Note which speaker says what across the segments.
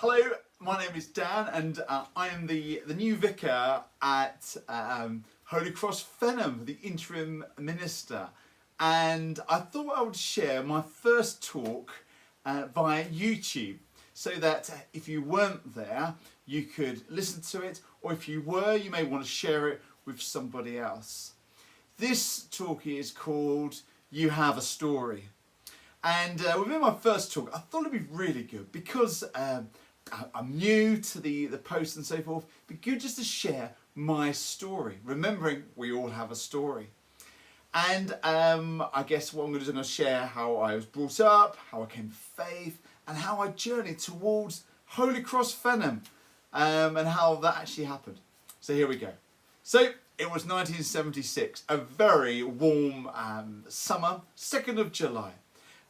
Speaker 1: Hello, my name is Dan, and I am the new vicar at Holy Cross Fenham, the interim minister. And I thought I would share my first talk via YouTube, so that if you weren't there, you could listen to it, or if you were, you may want to share it with somebody else. This talk is called You Have a Story. And within my first talk, I thought it'd be really good because I'm new to the post and so forth. It'd be good just to share my story, remembering we all have a story. And I guess what I'm going to do is I'm going to share how I was brought up, how I came to faith, and how I journeyed towards Holy Cross Fenham, and how that actually happened. So here we go. So it was 1976, a very warm summer, 2nd of July.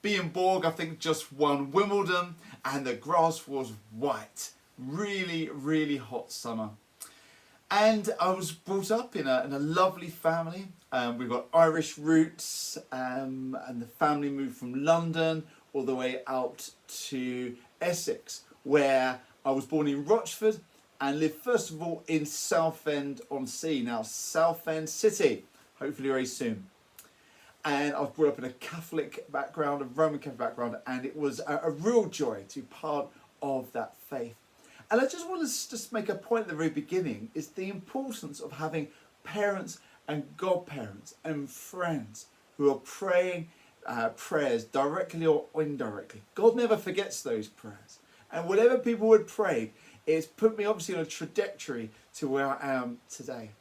Speaker 1: Bjorn Borg, I think, just won Wimbledon, and the grass was white. Really, really hot summer. And I was brought up in a lovely family. We've got Irish roots, and the family moved from London all the way out to Essex, where I was born in Rochford and lived first of all in Southend-on-Sea, now Southend City, hopefully very soon. And I was brought up in a Catholic background, a Roman Catholic background, and it was a real joy to be part of that faith. And I just want to just make a point at the very beginning, is the importance of having parents and godparents and friends who are praying prayers directly or indirectly. God never forgets those prayers. And whatever people would pray, it's put me obviously on a trajectory to where I am today.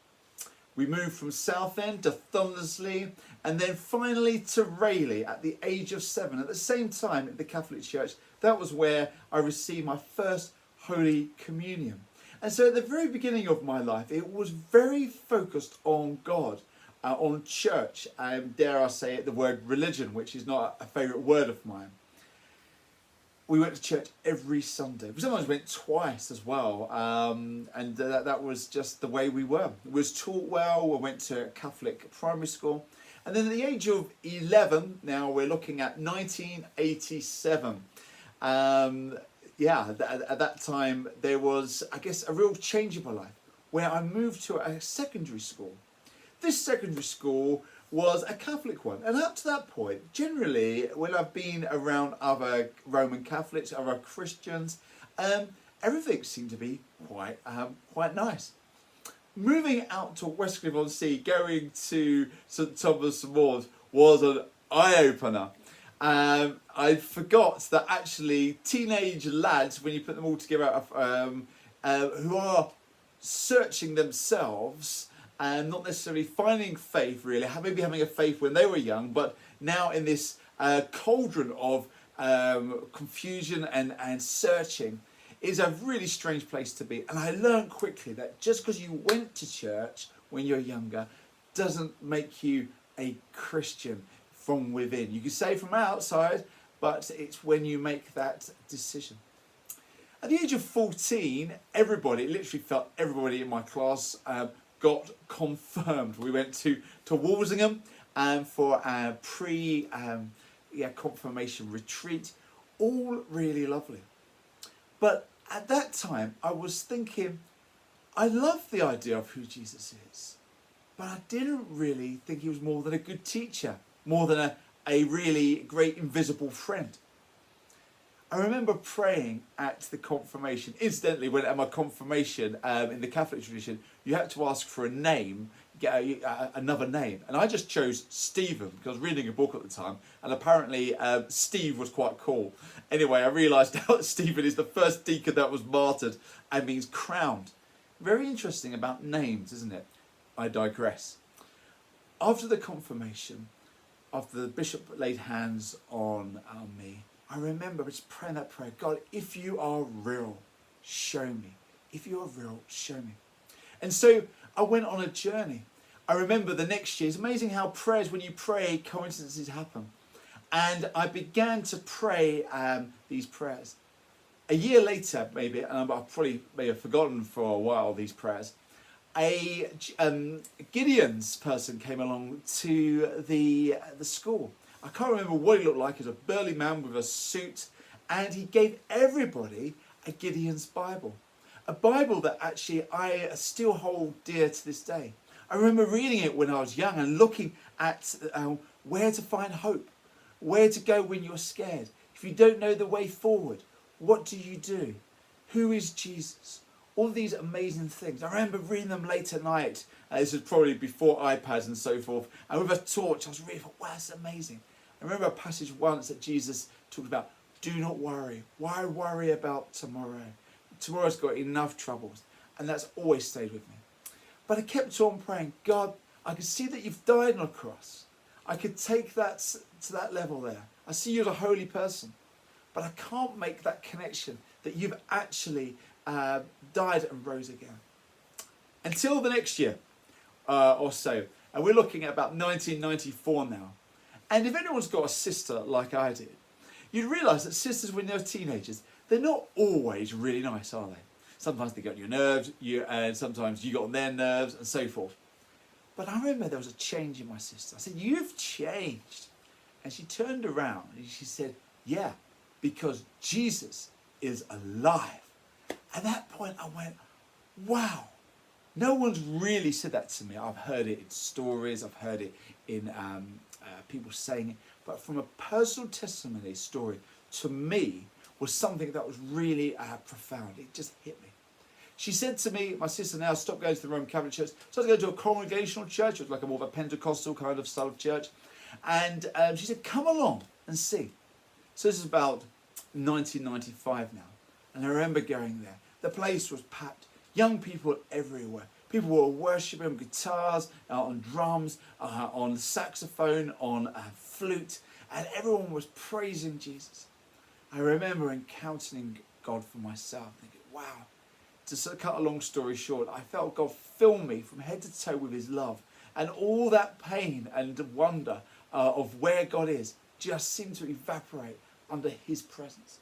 Speaker 1: We moved from Southend to Thundersley, and then finally to Rayleigh at the age of 7. At the same time, at the Catholic Church, that was where I received my first Holy Communion. And so at the very beginning of my life, it was very focused on God, on church, and dare I say it, the word religion, which is not a favourite word of mine. We went to church every Sunday. We sometimes went twice as well, and that was just the way we were. We was taught well. We went to Catholic primary school, and then at the age of 11, now we're looking at 1987. At that time there was, I guess, a real change in my life where I moved to a secondary school. This secondary school was a Catholic one, and up to that point, generally, when I've been around other Roman Catholics, other Christians, everything seemed to be quite nice. Moving out to Westcliff-on-Sea, going to St Thomas More was an eye-opener. I forgot that actually teenage lads, when you put them all together, who are searching themselves and not necessarily finding faith really, maybe having a faith when they were young, but now in this cauldron of confusion and searching, is a really strange place to be. And I learned quickly that just because you went to church when you're younger doesn't make you a Christian from within. You can say from outside, but it's when you make that decision. At the age of 14, everybody, it literally felt everybody in my class got confirmed. We went to Walsingham for a confirmation retreat. All really lovely. But at that time, I was thinking, I love the idea of who Jesus is, but I didn't really think he was more than a good teacher, more than a really great invisible friend. I remember praying at the confirmation. Incidentally, when at my confirmation in the Catholic tradition, you had to ask for a name, get another name. And I just chose Stephen because I was reading a book at the time, and apparently Steve was quite cool. Anyway, I realised now that Stephen is the first deacon that was martyred and means crowned. Very interesting about names, isn't it? I digress. After the confirmation, after the bishop laid hands on me, I remember just praying that prayer, God, if you are real, show me. If you are real, show me. And so I went on a journey. I remember the next year, it's amazing how prayers, when you pray, coincidences happen. And I began to pray these prayers. A year later, maybe, and I probably may have forgotten for a while these prayers, a Gideon's person came along to the school. I can't remember what he looked like. He was a burly man with a suit, and he gave everybody a Gideon's Bible. A Bible that actually I still hold dear to this day. I remember reading it when I was young and looking at where to find hope, where to go when you're scared. If you don't know the way forward, what do you do? Who is Jesus? All these amazing things. I remember reading them late at night. This was probably before iPads and so forth. And with a torch, I was reading, wow, that's amazing. I remember a passage once that Jesus talked about, do not worry. Why worry about tomorrow? Tomorrow's got enough troubles. And that's always stayed with me. But I kept on praying, God, I can see that you've died on a cross. I could take that to that level there. I see you as a holy person. But I can't make that connection that you've actually died and rose again. Until the next year or so. And we're looking at about 1994 now. And if anyone's got a sister like I did, you'd realise that sisters when they're teenagers, they're not always really nice, are they? Sometimes they get on your nerves, and sometimes you got on their nerves, and so forth. But I remember there was a change in my sister. I said, you've changed. And she turned around and she said, yeah, because Jesus is alive. At that point I went, wow. No one's really said that to me. I've heard it in stories, I've heard it in people saying it. But from a personal testimony story, to me, was something that was really profound. It just hit me. She said to me, my sister now stopped going to the Roman Catholic Church, started going to a congregational church. It was like a more of a Pentecostal kind of style of church. And she said, come along and see. So this is about 1995 now. And I remember going there. The place was packed. Young people everywhere. People were worshiping on guitars, on drums, on saxophone, on flute. And everyone was praising Jesus. I remember encountering God for myself, thinking, wow. To cut a long story short, I felt God fill me from head to toe with his love. And all that pain and wonder of where God is just seemed to evaporate under his presence.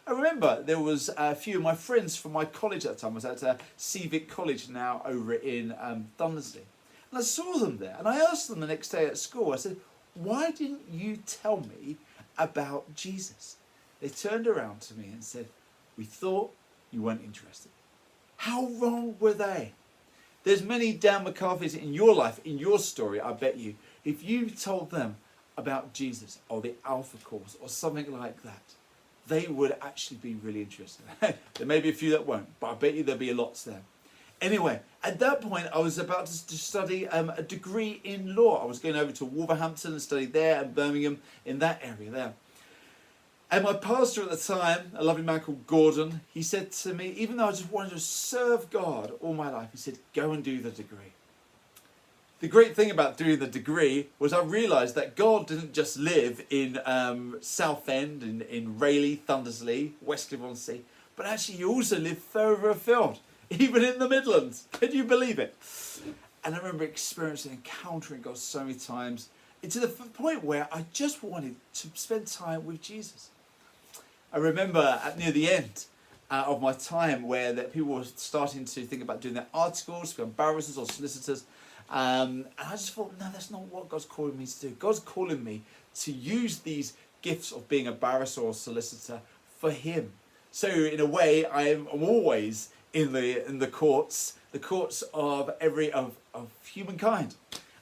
Speaker 1: I remember there was a few of my friends from my college at the time. I was at Civic College now over in Thundersley. And I saw them there. And I asked them the next day at school, I said, why didn't you tell me about Jesus? They turned around to me and said, we thought you weren't interested. How wrong were they? There's many Dan McCarthy's in your life, in your story, I bet you. If you told them about Jesus or the Alpha Course or something like that, they would actually be really interested. There may be a few that won't, but I bet you there'll be lots there. Anyway, at that point, I was about to study a degree in law. I was going over to Wolverhampton and study there and Birmingham in that area there. And my pastor at the time, a lovely man called Gordon, he said to me, even though I just wanted to serve God all my life, he said, go and do the degree. The great thing about doing the degree was I realised that God didn't just live in Southend, in Rayleigh, Thundersley, Westcliff-on-Sea, but actually he also lived further afield, even in the Midlands. Can you believe it? And I remember experiencing, encountering God so many times, to the point where I just wanted to spend time with Jesus. I remember near the end of my time where that people were starting to think about doing their articles, become barristers or solicitors. And I just thought, no, that's not what God's calling me to do. God's calling me to use these gifts of being a barrister or solicitor for him. So in a way, I'm always in the courts of humankind.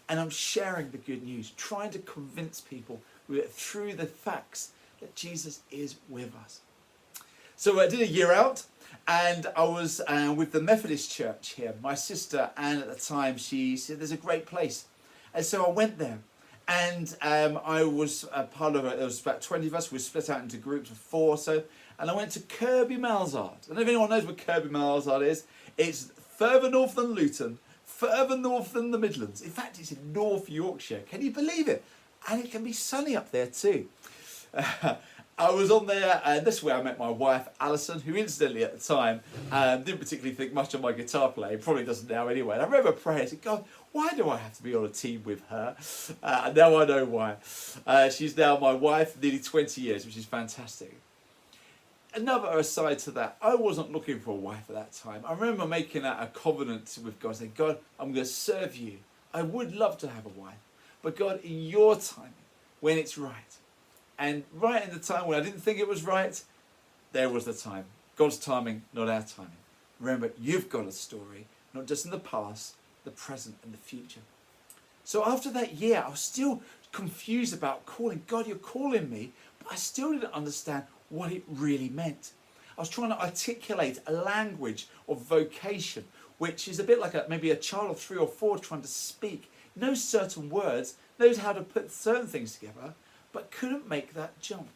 Speaker 1: And I'm sharing the good news, trying to convince people through the facts that Jesus is with us. So I did a year out, and I was with the Methodist Church here. My sister Anne at the time, she said there's a great place. And so I went there. And I was a part of it. There was about 20 of us. We were split out into groups of 4 or so. And I went to Kirby Malzard. I don't know if anyone knows what Kirby Malzard is. It's further north than Luton, further north than the Midlands. In fact, it's in North Yorkshire. Can you believe it? And it can be sunny up there too. I was on there, and this is where I met my wife, Alison, who incidentally at the time didn't particularly think much of my guitar playing, probably doesn't now anyway. And I remember praying, I said, God, why do I have to be on a team with her? And now I know why. She's now my wife, nearly 20 years, which is fantastic. Another aside to that, I wasn't looking for a wife at that time. I remember making a covenant with God, saying, God, I'm going to serve you. I would love to have a wife, but God, in your timing, when it's right. And right in the time when I didn't think it was right, there was the time. God's timing, not our timing. Remember, you've got a story, not just in the past, the present and the future. So after that year, I was still confused about calling. God, you're calling me, but I still didn't understand what it really meant. I was trying to articulate a language of vocation, which is a bit like maybe a child of 3 or 4 trying to speak, knows certain words, knows how to put certain things together, but couldn't make that jump.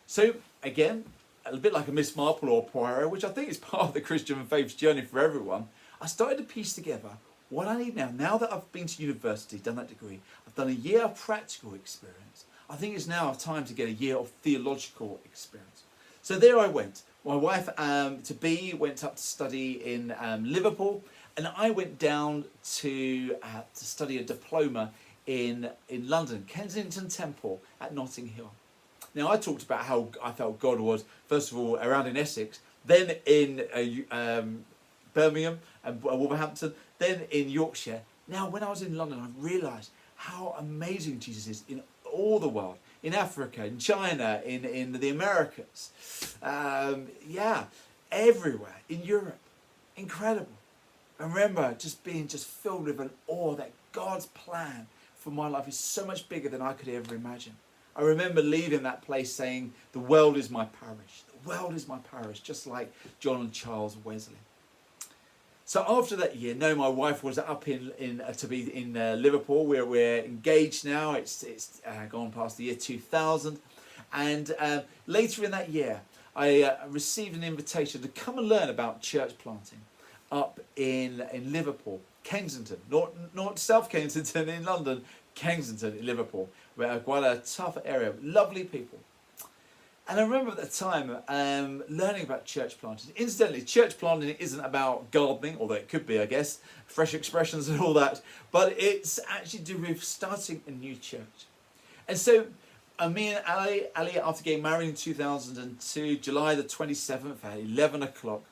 Speaker 1: So again, a bit like a Miss Marple or Poirot, which I think is part of the Christian faith's journey for everyone, I started to piece together what I need now. Now that I've been to university, done that degree, I've done a year of practical experience, I think it's now time to get a year of theological experience. So there I went. My wife to be went up to study in Liverpool, and I went down to study a diploma in London, Kensington Temple at Notting Hill. Now I talked about how I felt God was, first of all, around in Essex, then in Birmingham and Wolverhampton, then in Yorkshire. Now when I was in London, I realised how amazing Jesus is in all the world. In Africa, in China, in the Americas, everywhere, in Europe. Incredible. I remember just being filled with an awe that God's plan for my life is so much bigger than I could ever imagine. I remember leaving that place saying, the world is my parish. The world is my parish, just like John and Charles Wesley. So after that year, no, my wife was up in Liverpool. We're engaged now. It's gone past the year 2000, and later in that year, I received an invitation to come and learn about church planting up in Liverpool, Kensington, not South Kensington in London, Kensington in Liverpool, where quite a tough area, lovely people. And I remember at the time learning about church planting. Incidentally, church planting isn't about gardening, although it could be, I guess, fresh expressions and all that, but it's actually to do with starting a new church. And so me and Ali, after getting married in 2002, July the 27th at 11 o'clock,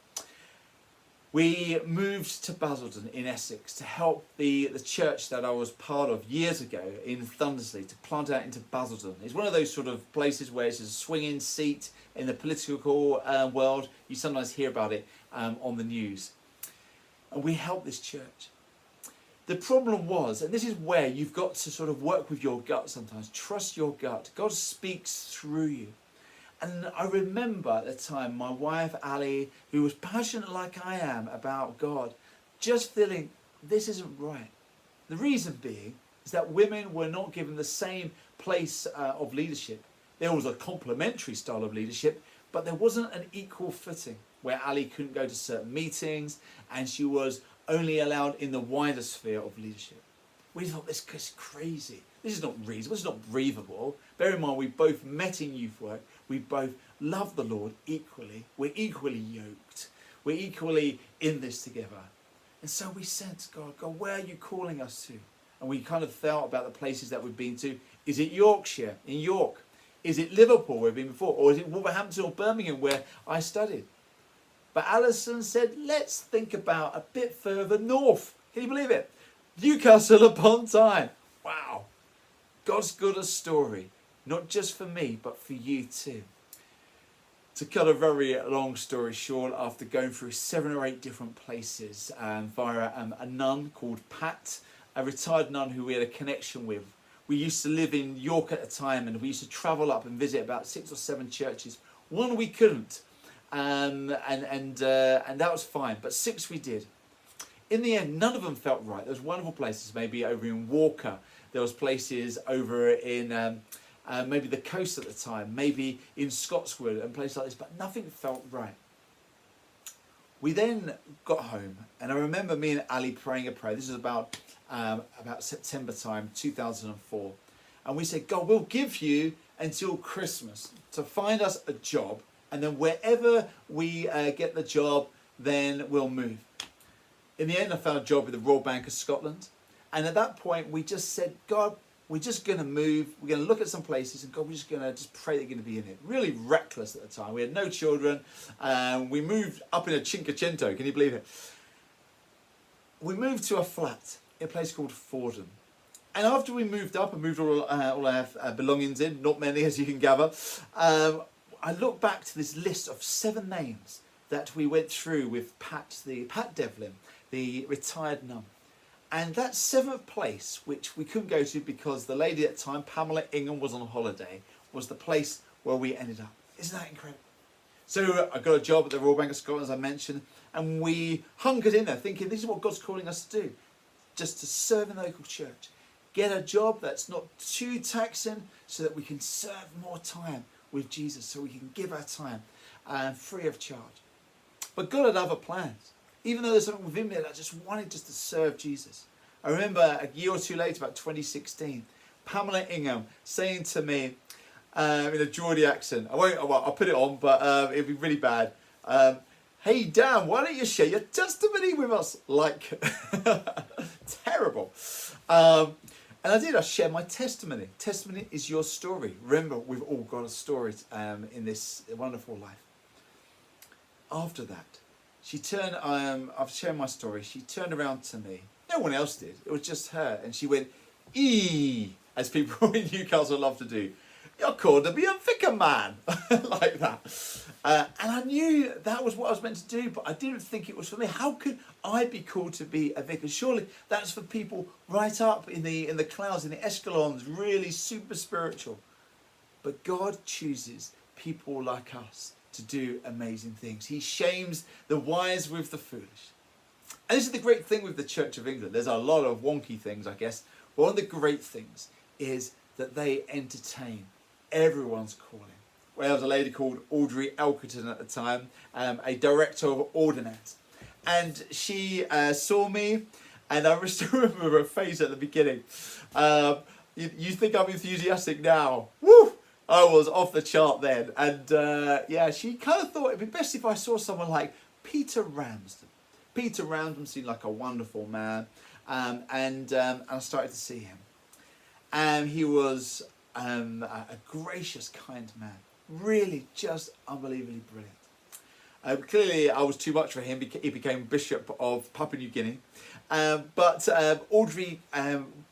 Speaker 1: we moved to Basildon in Essex to help the church that I was part of years ago in Thundersley to plant out into Basildon. It's one of those sort of places where it's a swinging seat in the political world. You sometimes hear about it on the news. And we helped this church. The problem was, and this is where you've got to sort of work with your gut sometimes, trust your gut. God speaks through you. And I remember at the time my wife Ali, who was passionate like I am about God, just feeling this isn't right. The reason being is that women were not given the same place of leadership. There was a complementary style of leadership, but there wasn't an equal footing where Ali couldn't go to certain meetings and she was only allowed in the wider sphere of leadership. We thought this is crazy. This is not reasonable. This is not breathable. Bear in mind, we both met in youth work. We both love the Lord equally. We're equally yoked. We're equally in this together. And so we said to God, where are you calling us to? And we kind of felt about the places that we've been to. Is it Yorkshire, in York? Is it Liverpool, where we've been before? Or is it Wolverhampton or Birmingham, where I studied? But Alison said, let's think about a bit further north. Can you believe it? Newcastle upon Tyne. Wow. God's got a story, not just for me, but for you too. To cut a very long story short, after going through 7 or 8 different places via a nun called Pat, a retired nun who we had a connection with. We used to live in York at the time, and we used to travel up and visit about 6 or 7 churches. One we couldn't, and that was fine, but 6 we did. In the end, none of them felt right. There was wonderful places, maybe over in Walker. There was places over in maybe the coast at the time, maybe in Scotswood and places like this, but nothing felt right. We then got home, and I remember me and Ali praying a prayer. This was about September time, 2004. And we said, God, we'll give you until Christmas to find us a job, and then wherever we get the job, then we'll move. In the end, I found a job with the Royal Bank of Scotland. And at that point, we just said, God, we're just going to move. We're going to look at some places, and God, we're just going to pray they're going to be in it. Really reckless at the time. We had no children. We moved up in a Cinquecento. Can you believe it? We moved to a flat in a place called Fordham. And after we moved up and moved all our belongings in, not many as you can gather, I looked back to this list of 7 names that we went through with Pat Devlin, the retired nun. And that 7th place, which we couldn't go to because the lady at the time, Pamela Ingham, was on holiday, was the place where we ended up. Isn't that incredible? So I got a job at the Royal Bank of Scotland, as I mentioned, and we hunkered in there thinking this is what God's calling us to do, just to serve in the local church. Get a job that's not too taxing so that we can serve more time with Jesus, so we can give our time free of charge. But God had other plans. Even though there's something within me that I just wanted just to serve Jesus. I remember a year or two later, about 2016, Pamela Ingham saying to me in a Geordie accent, I'll put it on, but it'll be really bad. Hey Dan, why don't you share your testimony with us? Like, terrible. And I did, I shared my testimony. Testimony is your story. Remember, we've all got a story in this wonderful life. After that, she turned, I've shared my story, she turned around to me. No one else did, it was just her. And she went, "Eee," as people in Newcastle love to do. "You're called to be a vicar, man." Like that. And I knew that was what I was meant to do, but I didn't think it was for me. How could I be called to be a vicar? Surely that's for people right up in the clouds, in the escalons, really super spiritual. But God chooses people like us to do amazing things. He shames the wise with the foolish. And this is the great thing with the Church of England. There's a lot of wonky things, I guess. But one of the great things is that they entertain everyone's calling. Well, there was a lady called Audrey Elkerton at the time, a director of Ordinance. And she saw me, and I still remember her face at the beginning. You think I'm enthusiastic now? Woo! I was off the chart then. And yeah, she kind of thought it'd be best if I saw someone like Peter Ramsden. Peter Ramsden seemed like a wonderful man. And I started to see him. And he was a gracious, kind man. Really just unbelievably brilliant. Clearly I was too much for him. He became Bishop of Papua New Guinea. But Audrey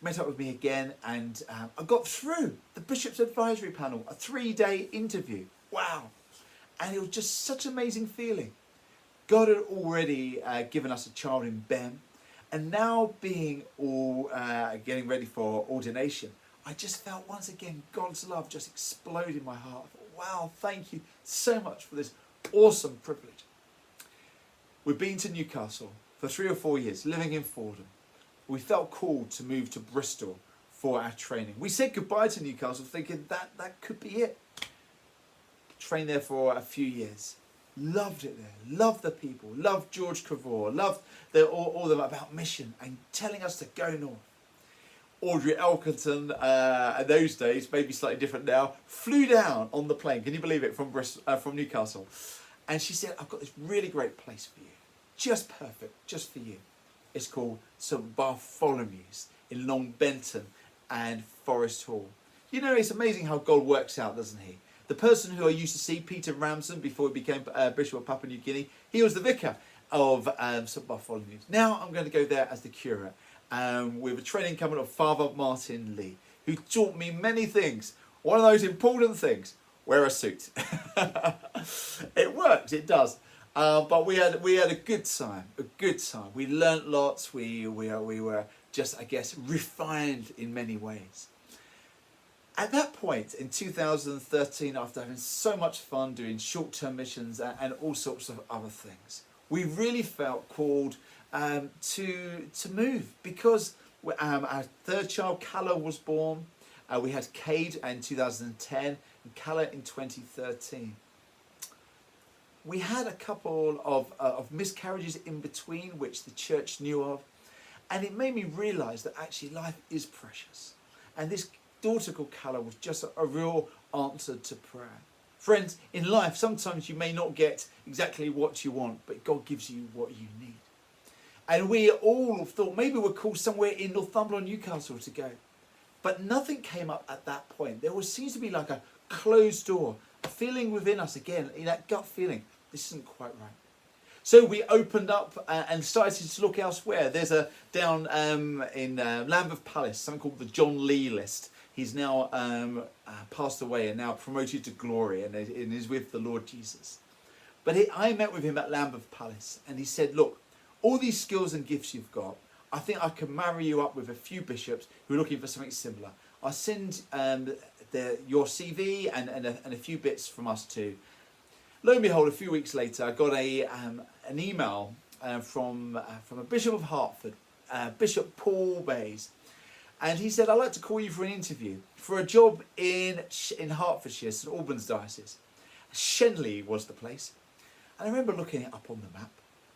Speaker 1: met up with me again, and I got through the Bishop's Advisory Panel, a 3-day interview. Wow. And it was just such an amazing feeling. God had already given us a child in Ben, and now being getting ready for ordination, I just felt once again God's love just explode in my heart. I thought, wow, thank you so much for this awesome privilege. We've been to Newcastle for 3 or 4 years, living in Fordham. We felt called to move to Bristol for our training. We said goodbye to Newcastle thinking that could be it. Trained there for a few years. Loved it there, loved the people, loved George Cavor, loved all them about mission and telling us to go north. Audrey Elkerton, in those days, maybe slightly different now, flew down on the plane, can you believe it, from Newcastle. And she said, "I've got this really great place for you, just perfect, just for you. It's called St Bartholomew's in Long Benton and Forest Hall." You know, it's amazing how God works out, doesn't he? The person who I used to see, Peter Ramsden, before he became Bishop of Papua New Guinea, he was the vicar of St Bartholomew's. Now I'm going to go there as the curate. With a training coming of Father Martin Lee, who taught me many things. One of those important things: wear a suit. It works, it does. But we had a good time, We learnt lots. We were just, I guess, refined in many ways. At that point in 2013, after having so much fun doing short-term missions and all sorts of other things, we really felt called to move, because our third child, Calla, was born. We had Cade in 2010 and Calla in 2013. We had a couple of miscarriages in between, which the church knew of, and it made me realise that actually life is precious. And this daughter called Calla was just a real answer to prayer. Friends, in life, sometimes you may not get exactly what you want, but God gives you what you need. And we all thought maybe we're called somewhere in Northumberland, Newcastle to go. But nothing came up at that point. There seems to be like a closed door, a feeling within us again, that gut feeling, this isn't quite right. So we opened up and started to look elsewhere. There's down in Lambeth Palace, something called the John Lee List. He's now passed away and now promoted to glory and is with the Lord Jesus. But I met with him at Lambeth Palace, and he said, look, all these skills and gifts you've got, I think I can marry you up with a few bishops who are looking for something similar. I'll send your CV and a few bits from us too. Lo and behold, a few weeks later, I got an email from a Bishop of Hertford, Bishop Paul Bayes. And he said, I'd like to call you for an interview for a job in Hertfordshire, St Albans Diocese. Shenley was the place. And I remember looking it up on the map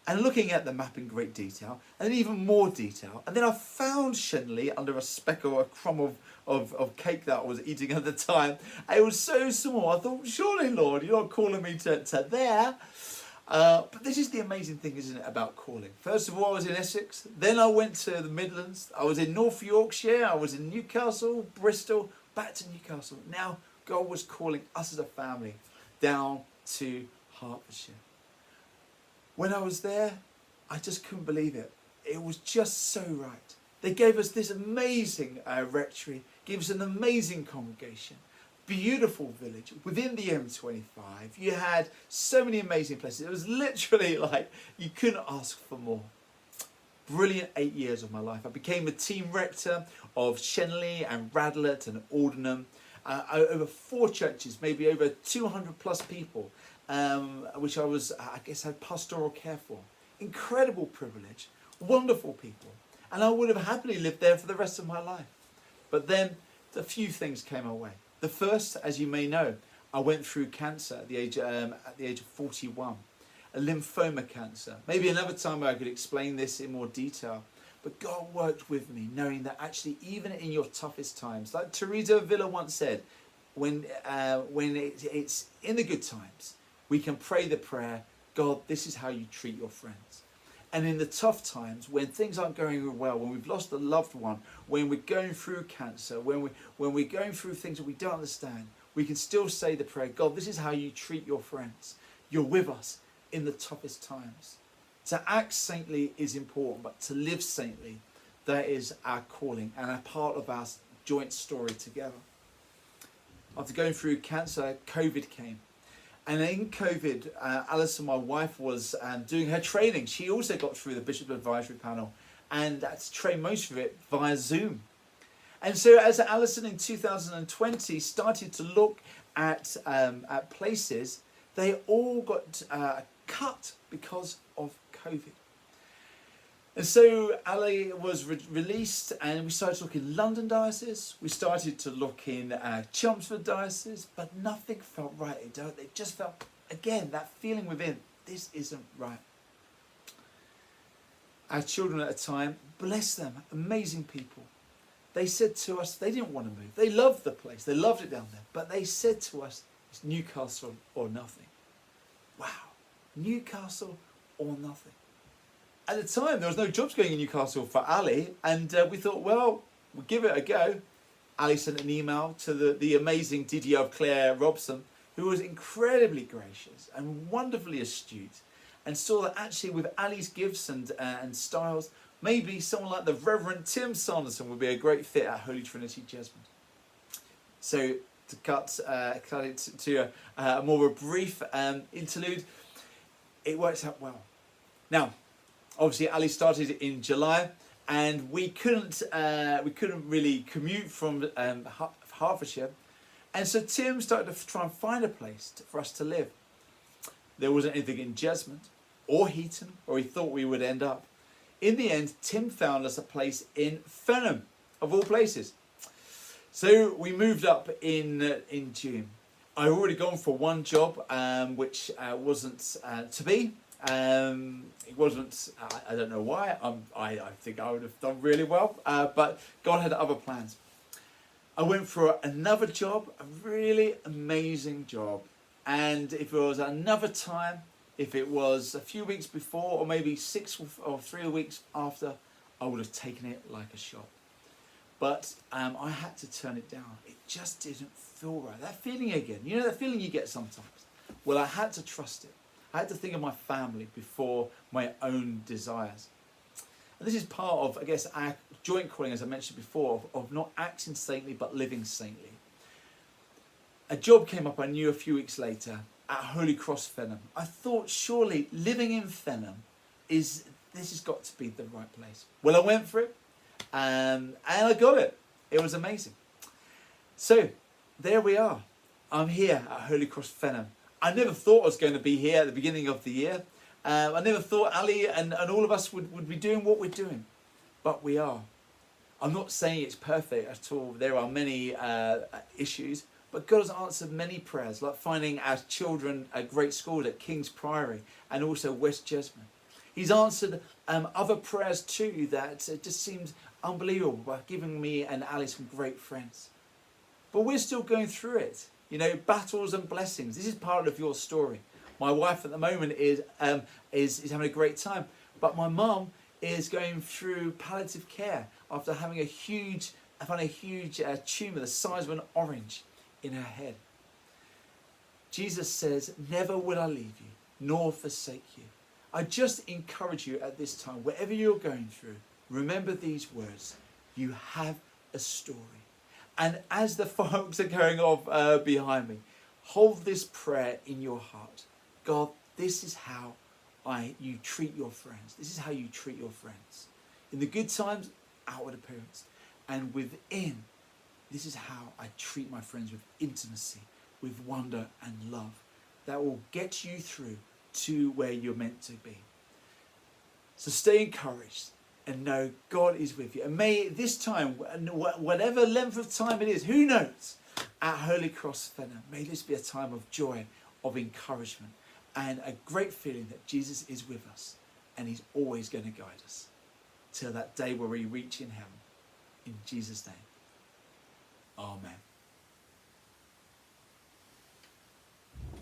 Speaker 1: and looking at the map in great detail and then even more detail. And then I found Shenley under a speck or a crumb of cake that I was eating at the time. And it was so small. I thought, surely, Lord, you're not calling me to there. But this is the amazing thing, isn't it, about calling? First of all, I was in Essex. Then I went to the Midlands. I was in North Yorkshire. I was in Newcastle, Bristol, back to Newcastle. Now God was calling us as a family down to Hertfordshire. When I was there, I just couldn't believe it. It was just so right. They gave us this amazing rectory, gave us an amazing congregation. Beautiful village within the M25. You had so many amazing places. It was literally like you couldn't ask for more. Brilliant 8 years of my life. I became a team rector of Shenley and Radlett and Aldenham. Over 4 churches, maybe over 200 plus people, which I guess had pastoral care for. Incredible privilege, wonderful people, and I would have happily lived there for the rest of my life. But then a few things came our way. The first, as you may know, I went through cancer at the age of 41, a lymphoma cancer. Maybe another time I could explain this in more detail. But God worked with me, knowing that actually even in your toughest times, like Teresa Villa once said, when it's in the good times, we can pray the prayer, God, this is how you treat your friends. And in the tough times, when things aren't going well, when we've lost a loved one, when we're going through cancer, when we're going through things that we don't understand, we can still say the prayer, God, this is how you treat your friends. You're with us in the toughest times. To act saintly is important, but to live saintly, that is our calling and a part of our joint story together. After going through cancer, COVID came. And in COVID, Alison, my wife, was doing her training. She also got through the Bishop Advisory Panel and had to train most of it via Zoom. And so as Alison in 2020 started to look at places, they all got cut because of COVID. And so Ali was released and we started looking in London Diocese, we started to look in Chelmsford Diocese, but nothing felt right. It just felt, again, that feeling within, this isn't right. Our children at the time, bless them, amazing people. They said to us, they didn't want to move. They loved the place, they loved it down there, but they said to us, it's Newcastle or nothing. Wow, Newcastle or nothing. At the time, there was no jobs going in Newcastle for Ali, and we thought, well, we'll give it a go. Ali sent an email to the amazing Didier of Claire Robson, who was incredibly gracious and wonderfully astute, and saw that actually with Ali's gifts and styles, maybe someone like the Reverend Tim Sanderson would be a great fit at Holy Trinity Jesmond. So to cut it to a more of a brief interlude, it works out well. Now, obviously, Ali started in July, and we couldn't really commute from Hertfordshire, and so Tim started to try and find a place for us to live. There wasn't anything in Jesmond or Heaton, where he thought we would end up. In the end, Tim found us a place in Fenham, of all places. So we moved up in June. I'd already gone for one job, which wasn't to be. It wasn't, I don't know why, I think I would have done really well, but God had other plans. I went for another job, a really amazing job, and if it was another time, if it was a few weeks before or maybe 6 or 3 weeks after, I would have taken it like a shot. But I had to turn it down. It just didn't feel right. That feeling again, you know that feeling you get sometimes? Well, I had to trust it. I had to think of my family before my own desires. And this is part of, I guess, our joint calling, as I mentioned before, of not acting saintly, but living saintly. A job came up I knew a few weeks later, at Holy Cross Fenham, I thought surely living in Fenham this has got to be the right place. Well, I went for it, and I got it. It was amazing. So there we are. I'm here at Holy Cross Fenham. I never thought I was going to be here at the beginning of the year. I never thought Ali and all of us would be doing what we're doing, but we are. I'm not saying it's perfect at all. There are many issues, but God has answered many prayers, like finding our children a great school at King's Priory and also West Jesmond. He's answered other prayers too that just seemed unbelievable by giving me and Ali some great friends. But we're still going through it. You know, battles and blessings. This is part of your story. My wife at the moment is having a great time, but my mum is going through palliative care after having a huge tumour the size of an orange in her head. Jesus says, "Never will I leave you, nor forsake you." I just encourage you at this time, whatever you're going through, remember these words. You have a story. And as the fireworks are going off behind me, hold this prayer in your heart. God, this is how you treat your friends. This is how you treat your friends. In the good times, outward appearance. And within, this is how I treat my friends with intimacy, with wonder and love. That will get you through to where you're meant to be. So stay encouraged and know God is with you. And may this time, whatever length of time it is, who knows, at Holy Cross Fenham, may this be a time of joy, of encouragement, and a great feeling that Jesus is with us and he's always going to guide us till that day where we reach in heaven. In Jesus' name, amen.